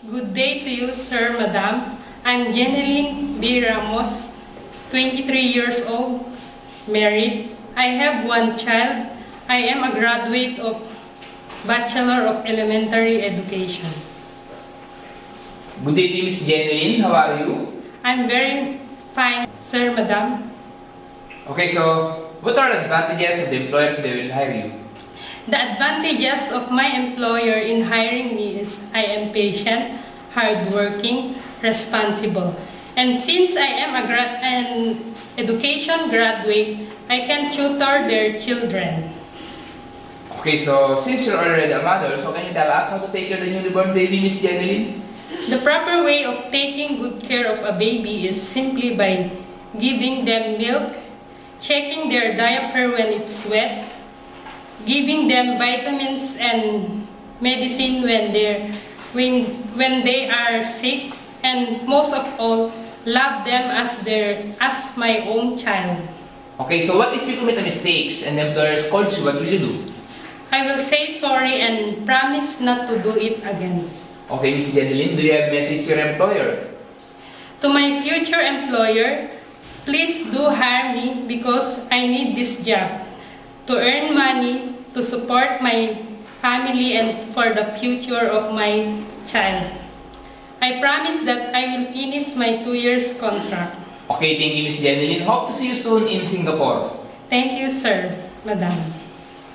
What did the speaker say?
Good day to you, Sir, Madam. I'm Jeneline B. Ramos, 23 years old, married. I have one child. I am a graduate of Bachelor of Elementary Education. Good day to you, Miss Jeneline. How are you? I'm very fine, Sir, Madam. Okay, so what are the advantages of the employer if they will hire you? The advantages of my employer in hiring me is I am patient, hardworking, responsible. And since I am an education graduate, I can tutor their children. Okay, so since you're already a mother, so can you tell us how to take care of the newly born baby, Miss Jeneline? The proper way of taking good care of a baby is simply by giving them milk, checking their diaper when it's wet, giving them vitamins and medicine when they are sick, and most of all, love them as my own child. Okay, so what if you commit a mistakes and the employer scolds you, what will you do? I will say sorry and promise not to do it again. Okay, Miss Jeneline, do you have a message to your employer? To my future employer, please do hire me because I need this job to earn money, to support my family, and for the future of my child. I promise that I will finish my 2 years contract. Okay, thank you, Miss Jeneline. Hope to see you soon in Singapore. Thank you, Sir, Madam.